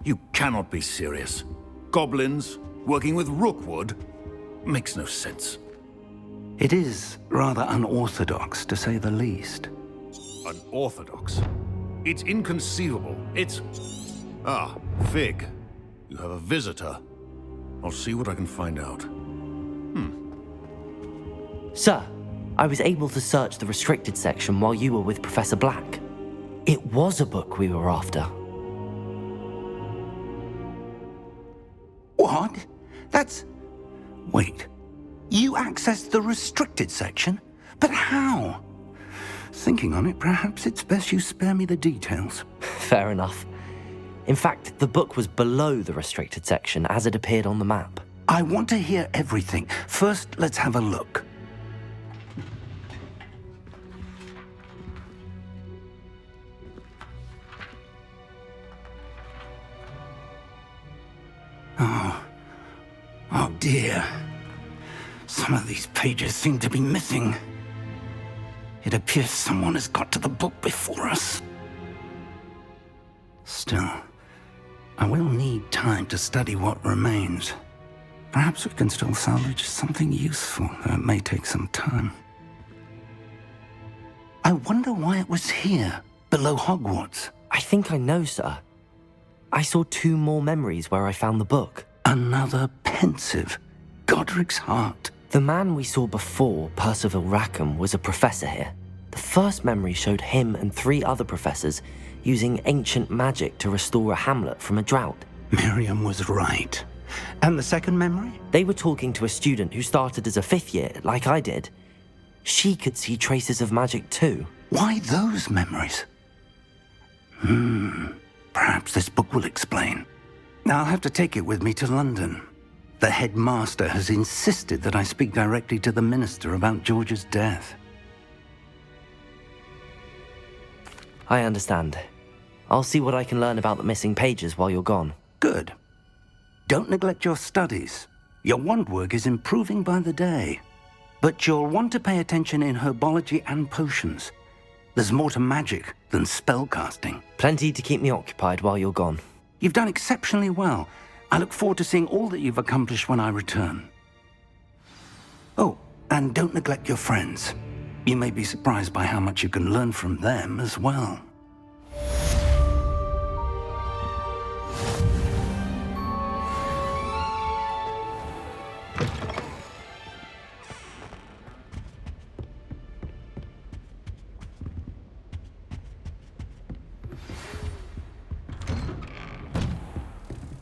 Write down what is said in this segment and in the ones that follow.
You cannot be serious. Goblins working with Rookwood? Makes no sense. It is rather unorthodox, to say the least. Unorthodox? It's inconceivable. It's... Ah, Fig. You have a visitor. I'll see what I can find out. Sir, I was able to search the restricted section while you were with Professor Black. It was a book we were after. What? That's... Wait. You accessed the restricted section? But how? Thinking on it, perhaps it's best you spare me the details. Fair enough. In fact, the book was below the restricted section as it appeared on the map. I want to hear everything. First, let's have a look. Oh dear. Some of these pages seem to be missing. It appears someone has got to the book before us. Still, I will need time to study what remains. Perhaps we can still salvage something useful, though it may take some time. I wonder why it was here, below Hogwarts. I think I know, sir. I saw 2 more memories where I found the book. Another pensive. Godric's heart. The man we saw before, Percival Rackham, was a professor here. The first memory showed him and 3 other professors using ancient magic to restore a hamlet from a drought. Miriam was right. And the second memory? They were talking to a student who started as a 5th year, like I did. She could see traces of magic too. Why those memories? Perhaps this book will explain. I'll have to take it with me to London. The headmaster has insisted that I speak directly to the minister about George's death. I understand. I'll see what I can learn about the missing pages while you're gone. Good. Don't neglect your studies. Your wand work is improving by the day. But you'll want to pay attention in herbology and potions. There's more to magic than spellcasting. Plenty to keep me occupied while you're gone. You've done exceptionally well. I look forward to seeing all that you've accomplished when I return. Oh, and don't neglect your friends. You may be surprised by how much you can learn from them as well.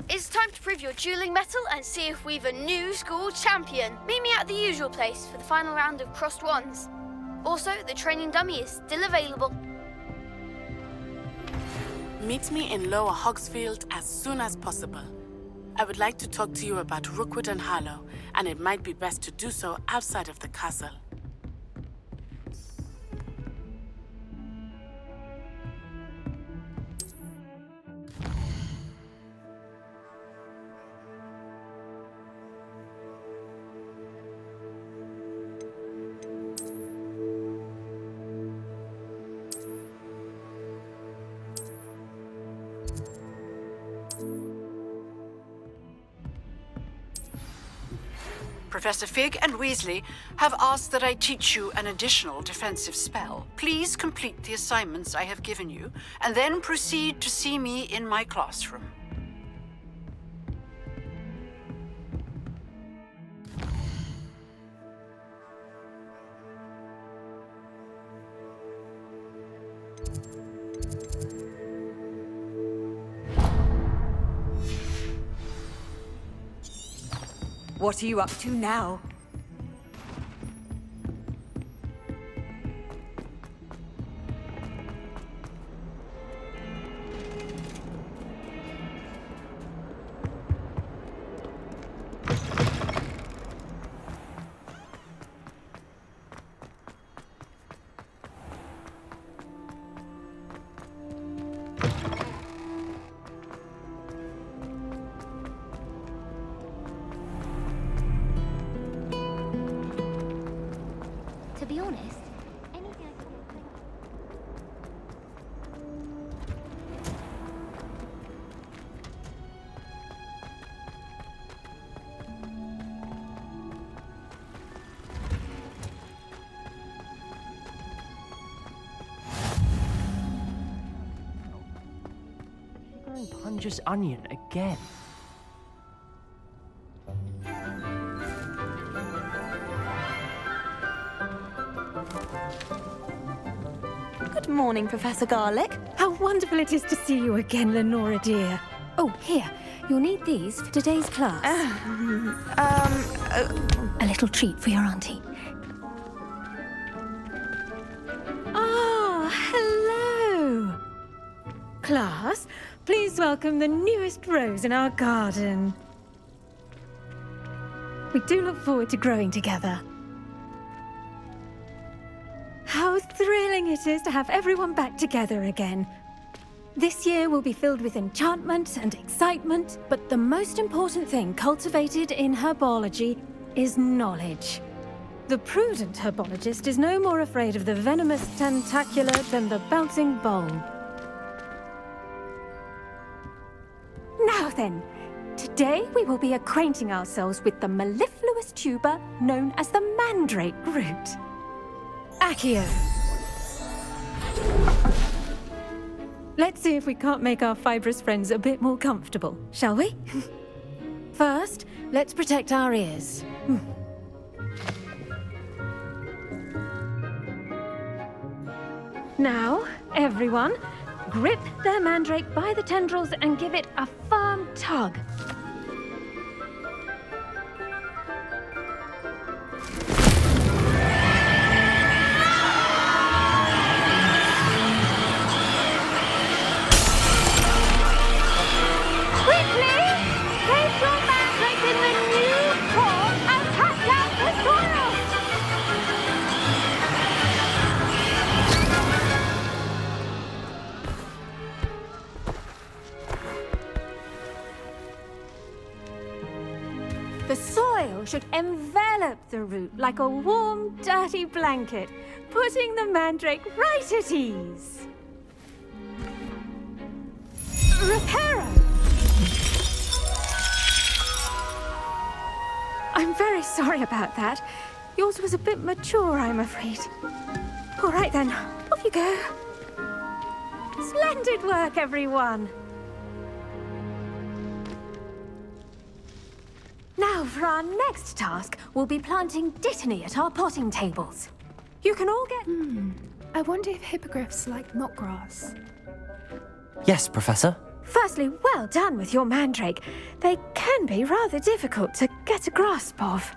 It's time to prove your dueling mettle and see if we've a new school champion. Meet me at the usual place for the final round of crossed wands. Also, the training dummy is still available. Meet me in Lower Hogsfield as soon as possible. I would like to talk to you about Rookwood and Harlow, and it might be best to do so outside of the castle. Professor Fig and Weasley have asked that I teach you an additional defensive spell. Please complete the assignments I have given you, and then proceed to see me in my classroom. What are you up to now? To be honest, anything I can do. dangerous onion again. Good morning, Professor Garlic. How wonderful it is to see you again, Lenora dear. Oh, here. You'll need these for today's class. A little treat for your auntie. Ah, hello. Class, please welcome the newest rose in our garden. We do look forward to growing together. How thrilling it is to have everyone back together again. This year will be filled with enchantment and excitement, but the most important thing cultivated in herbology is knowledge. The prudent herbologist is no more afraid of the venomous tentacula than the bouncing bulb. Now then, today we will be acquainting ourselves with the mellifluous tuber known as the mandrake root. Accio. Let's see if we can't make our fibrous friends a bit more comfortable, shall we? First, let's protect our ears. Now, everyone, grip their mandrake by the tendrils and give it a firm tug. The soil should envelop the root like a warm, dirty blanket, putting the mandrake right at ease. Reparo! I'm very sorry about that. Yours was a bit mature, I'm afraid. All right then, off you go. Splendid work, everyone. Now, for our next task, we'll be planting dittany at our potting tables. You can all get... I wonder if hippogriffs like knotgrass. Yes, Professor. Firstly, well done with your mandrake. They can be rather difficult to get a grasp of.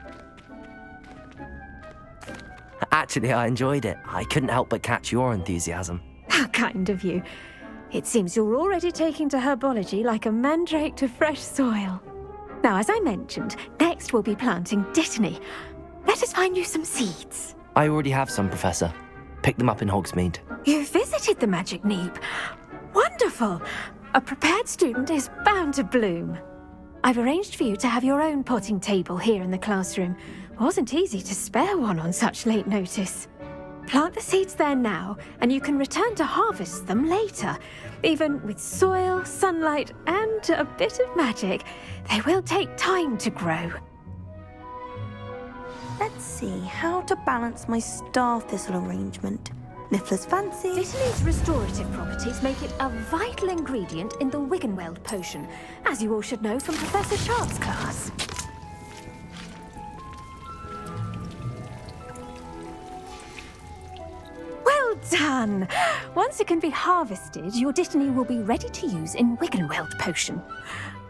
Actually, I enjoyed it. I couldn't help but catch your enthusiasm. How kind of you. It seems you're already taking to herbology like a mandrake to fresh soil. Now, as I mentioned, next we'll be planting dittany. Let us find you some seeds. I already have some, Professor. Picked them up in Hogsmeade. You visited the Magic Neep. Wonderful! A prepared student is bound to bloom. I've arranged for you to have your own potting table here in the classroom. Wasn't easy to spare one on such late notice. Plant the seeds there now, and you can return to harvest them later. Even with soil, sunlight, and a bit of magic, they will take time to grow. Let's see how to balance my star thistle arrangement. Niffler's fancy. Dittany's restorative properties make it a vital ingredient in the Wiggenweld potion, as you all should know from Professor Sharp's class. Well done! Once it can be harvested, your dittany will be ready to use in Wiggenweld potion.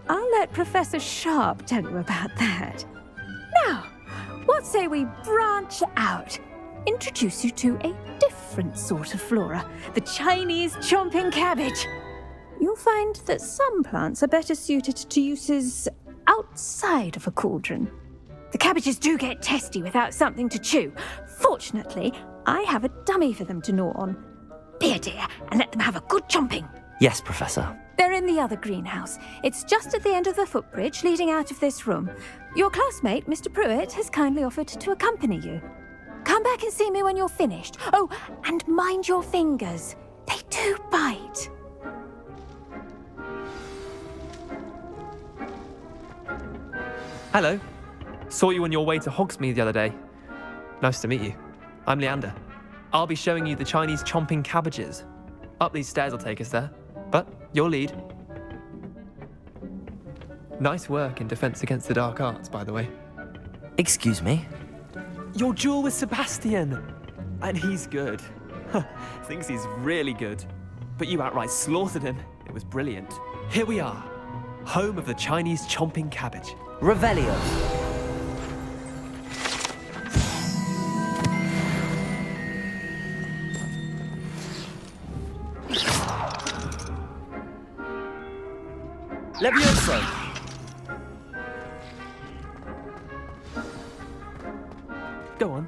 I'll let Professor Sharp tell you about that. Now, what say we branch out? Introduce you to a different sort of flora, the Chinese chomping cabbage. You'll find that some plants are better suited to uses outside of a cauldron. The cabbages do get testy without something to chew. Fortunately, I have a dummy for them to gnaw on. Be a dear and let them have a good chomping. Yes, Professor. They're in the other greenhouse. It's just at the end of the footbridge leading out of this room. Your classmate, Mr. Pruitt, has kindly offered to accompany you. Come back and see me when you're finished. Oh, and mind your fingers. They do bite. Hello. Saw you on your way to Hogsmeade the other day. Nice to meet you. I'm Leander. I'll be showing you the Chinese chomping cabbages. Up these stairs will take us there, but your lead. Nice work in Defense Against the Dark Arts, by the way. Excuse me? Your duel with Sebastian! And he's good. Thinks he's really good. But you outright slaughtered him. It was brilliant. Here we are, home of the Chinese chomping cabbage. Revelio. Levioso. Go on.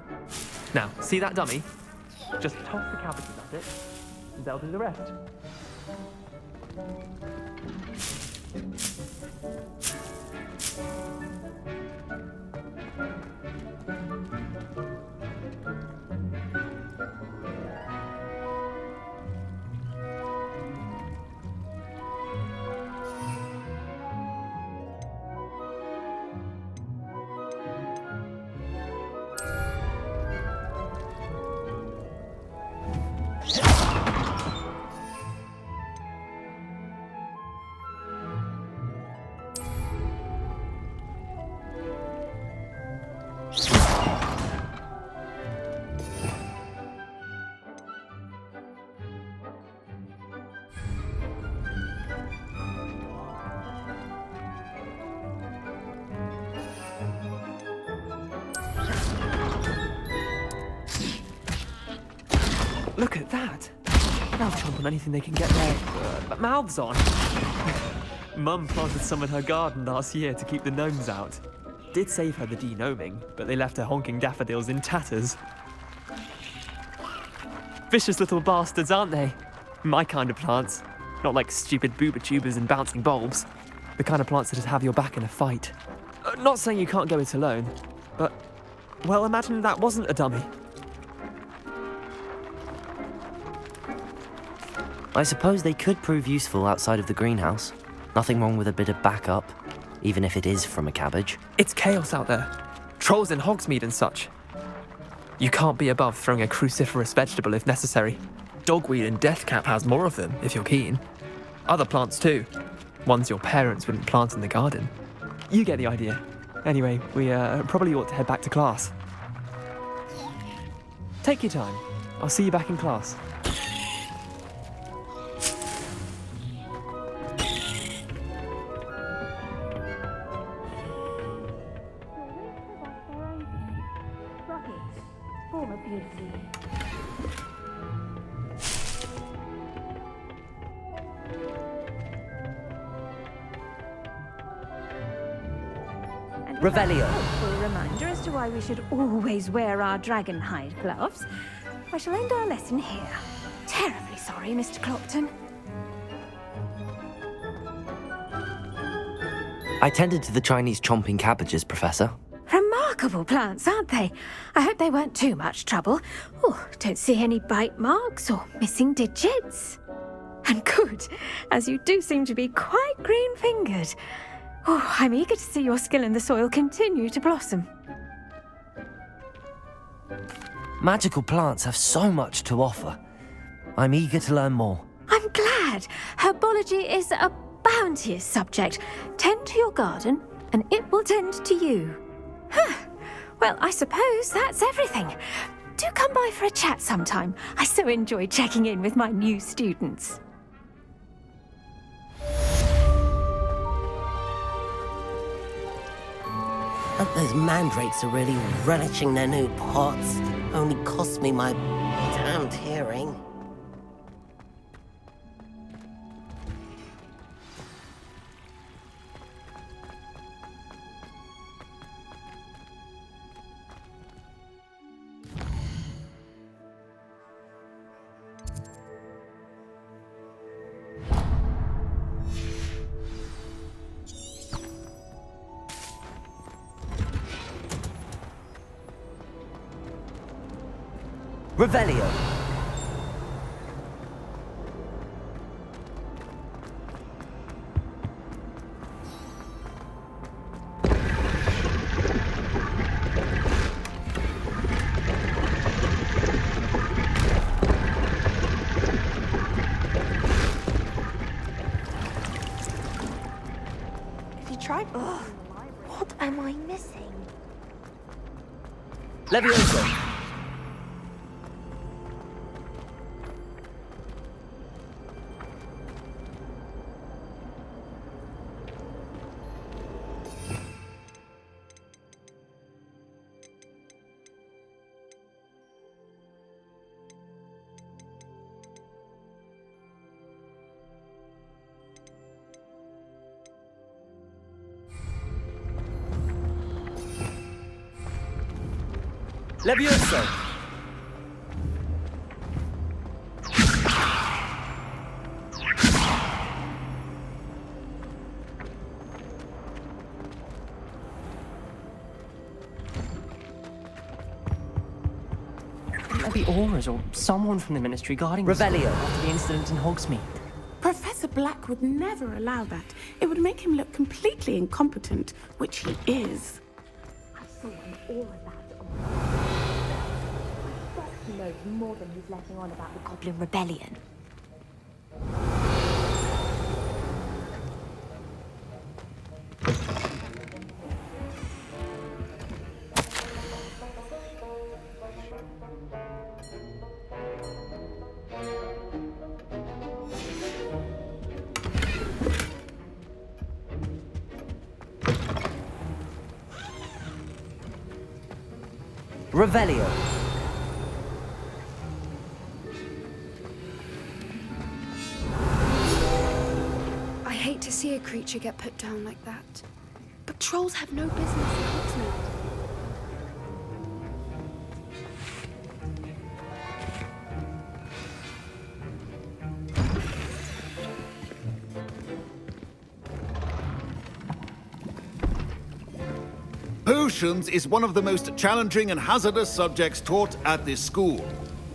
Now, see that dummy? Just toss the cabbages at it, and they'll do the rest. Look at that! They'll chomp on anything they can get their mouths on. Mum planted some in her garden last year to keep the gnomes out. Did save her the de-gnoming, but they left her honking daffodils in tatters. Vicious little bastards, aren't they? My kind of plants. Not like stupid booba tubers and bouncing bulbs. The kind of plants that'd have your back in a fight. Not saying you can't go it alone, but, well, imagine that wasn't a dummy. I suppose they could prove useful outside of the greenhouse. Nothing wrong with a bit of backup, even if it is from a cabbage. It's chaos out there. Trolls in Hogsmeade and such. You can't be above throwing a cruciferous vegetable if necessary. Dogweed and deathcap has more of them, if you're keen. Other plants too. Ones your parents wouldn't plant in the garden. You get the idea. Anyway, we probably ought to head back to class. Take your time. I'll see you back in class. Revelio. A reminder as to why we should always wear our dragon hide gloves. I shall end our lesson here. Terribly sorry, Mr. Clopton. I tended to the Chinese chomping cabbages, Professor. Remarkable plants, aren't they? I hope they weren't too much trouble. Oh, don't see any bite marks or missing digits. And good, as you do seem to be quite green-fingered. Oh, I'm eager to see your skill in the soil continue to blossom. Magical plants have so much to offer. I'm eager to learn more. I'm glad. Herbology is a bounteous subject. Tend to your garden, and it will tend to you. Well, I suppose that's everything. Do come by for a chat sometime. I so enjoy checking in with my new students. Those mandrakes are really relishing their new pots. Only cost me my damned hearing. Revelio. If you try Levioso! Levioso! Maybe Auras or someone from the Ministry guarding the Revelio. school after the incident in Hogsmeade. Professor Black would never allow that. It would make him look completely incompetent, which he is. I saw him all of that on. He knows more than he's letting on about the Goblin Rebellion. Revelio. I hate to see a creature get put down like that. But trolls have no business in Hogsmeade. Potions is one of the most challenging and hazardous subjects taught at this school.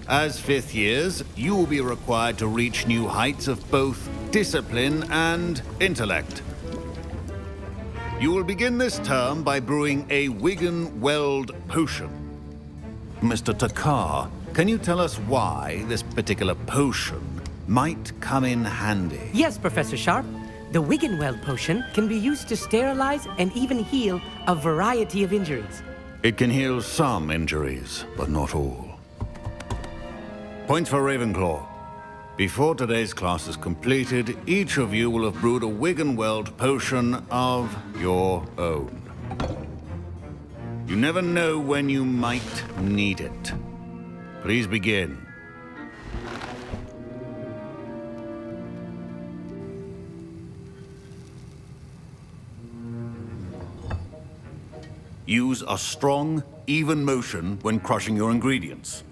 As fifth years, you will be required to reach new heights of both discipline and intellect. You will begin this term by brewing a Wiggenweld potion. Mr. Takar, can you tell us why this particular potion might come in handy? Yes, Professor Sharp. The Wiggenweld potion can be used to sterilize and even heal a variety of injuries. It can heal some injuries, but not all. Point for Ravenclaw. Before today's class is completed, each of you will have brewed a Wiggenweld potion of your own. You never know when you might need it. Please begin. Use a strong, even motion when crushing your ingredients.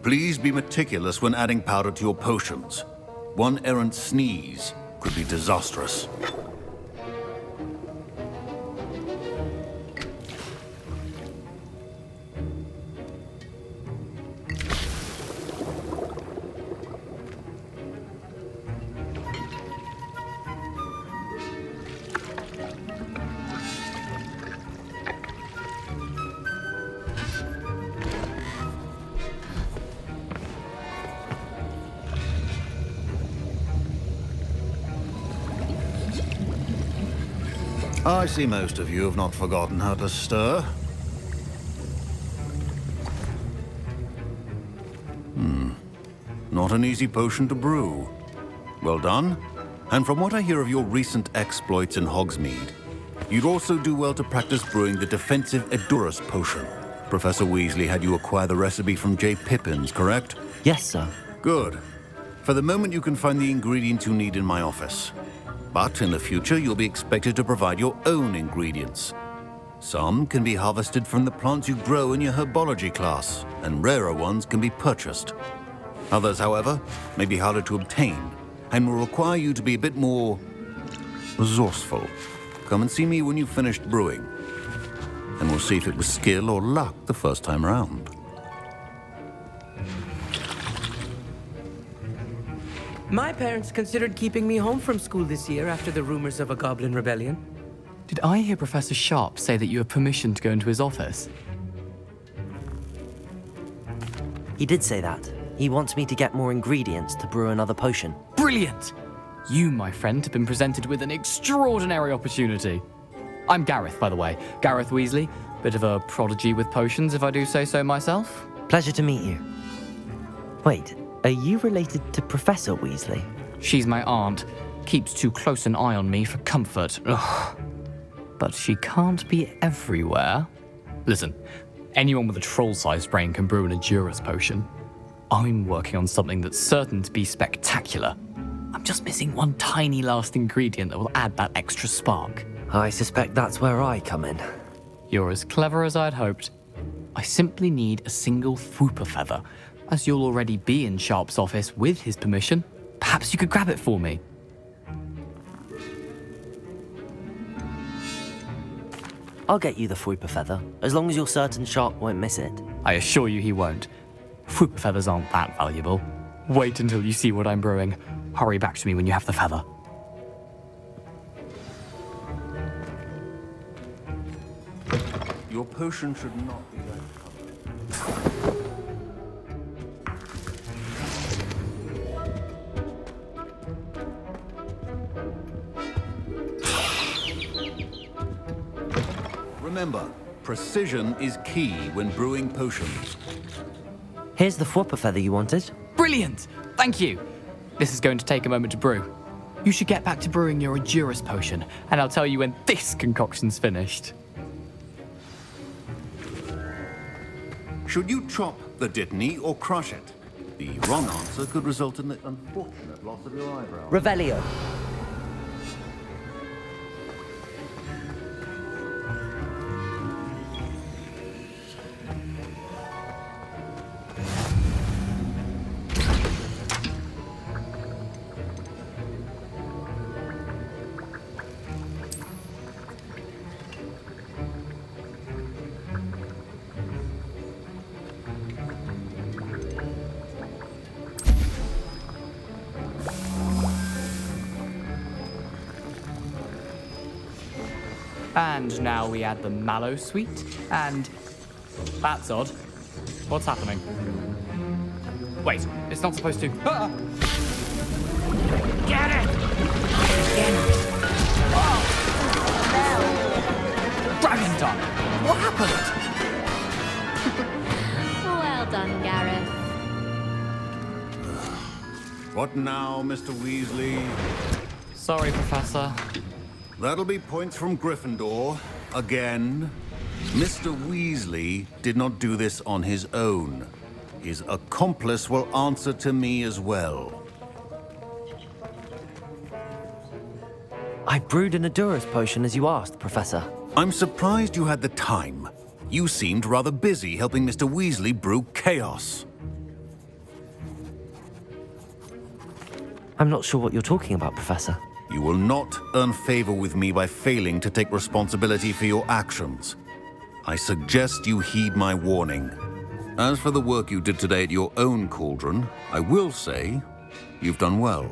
Please be meticulous when adding powder to your potions. One errant sneeze could be disastrous. I see most of you have not forgotten how to stir. Not an easy potion to brew. Well done. And from what I hear of your recent exploits in Hogsmeade, you'd also do well to practice brewing the defensive Edurus potion. Professor Weasley had you acquire the recipe from J. Pippins, correct? Yes, sir. Good. For the moment, you can find the ingredients you need in my office. But in the future, you'll be expected to provide your own ingredients. Some can be harvested from the plants you grow in your herbology class, and rarer ones can be purchased. Others, however, may be harder to obtain, and will require you to be a bit more resourceful. Come and see me when you've finished brewing, and we'll see if it was skill or luck the first time around. My parents considered keeping me home from school this year after the rumors of a Goblin Rebellion. Did I hear Professor Sharp say that you have permission to go into his office? He did say that. He wants me to get more ingredients to brew another potion. Brilliant! You, my friend, have been presented with an extraordinary opportunity. I'm Gareth, by the way. Gareth Weasley. Bit of a prodigy with potions, if I do say so myself. Pleasure to meet you. Wait, are you related to Professor Weasley? She's my aunt. Keeps too close an eye on me for comfort. Ugh. But she can't be everywhere. Listen, anyone with a troll-sized brain can brew an Edurus potion. I'm working on something that's certain to be spectacular. I'm just missing one tiny last ingredient that will add that extra spark. I suspect that's where I come in. You're as clever as I'd hoped. I simply need a single Fwooper feather. As you'll already be in Sharp's office with his permission, perhaps you could grab it for me. I'll get you the Fwooper feather, as long as you're certain Sharp won't miss it. I assure you he won't. Fwooper feathers aren't that valuable. Wait until you see what I'm brewing. Hurry back to me when you have the feather. Your potion should not be that covered. Remember, precision is key when brewing potions. Here's the Fwooper feather you wanted. Brilliant! Thank you! This is going to take a moment to brew. You should get back to brewing your Edurus potion, and I'll tell you when this concoction's finished. Should you chop the Dittany or crush it? The wrong answer could result in the unfortunate loss of your eyebrow. Revelio. And now we add the mallow sweet, and... That's odd. What's happening? Wait, it's not supposed to... Ah! Get it! Get it! Oh! Dragon tongue! What happened? Well done, Gareth. What now, Mr. Weasley? Sorry, Professor. That'll be points from Gryffindor. Again. Mr. Weasley did not do this on his own. His accomplice will answer to me as well. I brewed an Edurus potion as you asked, Professor. I'm surprised you had the time. You seemed rather busy helping Mr. Weasley brew chaos. I'm not sure what you're talking about, Professor. You will not earn favor with me by failing to take responsibility for your actions. I suggest you heed my warning. As for the work you did today at your own cauldron, I will say you've done well.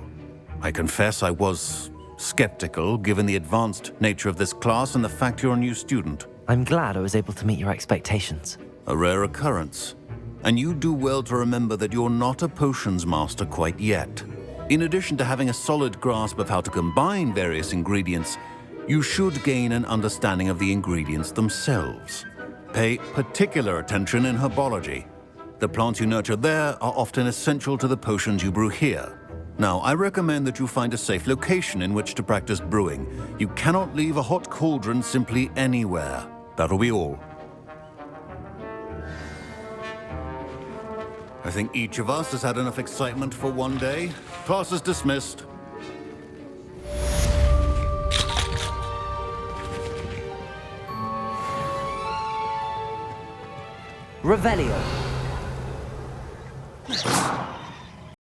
I confess I was skeptical given the advanced nature of this class and the fact you're a new student. I'm glad I was able to meet your expectations. A rare occurrence. And you do well to remember that you're not a potions master quite yet. In addition to having a solid grasp of how to combine various ingredients, you should gain an understanding of the ingredients themselves. Pay particular attention in herbology. The plants you nurture there are often essential to the potions you brew here. Now, I recommend that you find a safe location in which to practice brewing. You cannot leave a hot cauldron simply anywhere. That'll be all. I think each of us has had enough excitement for one day. Class is dismissed. Revelio.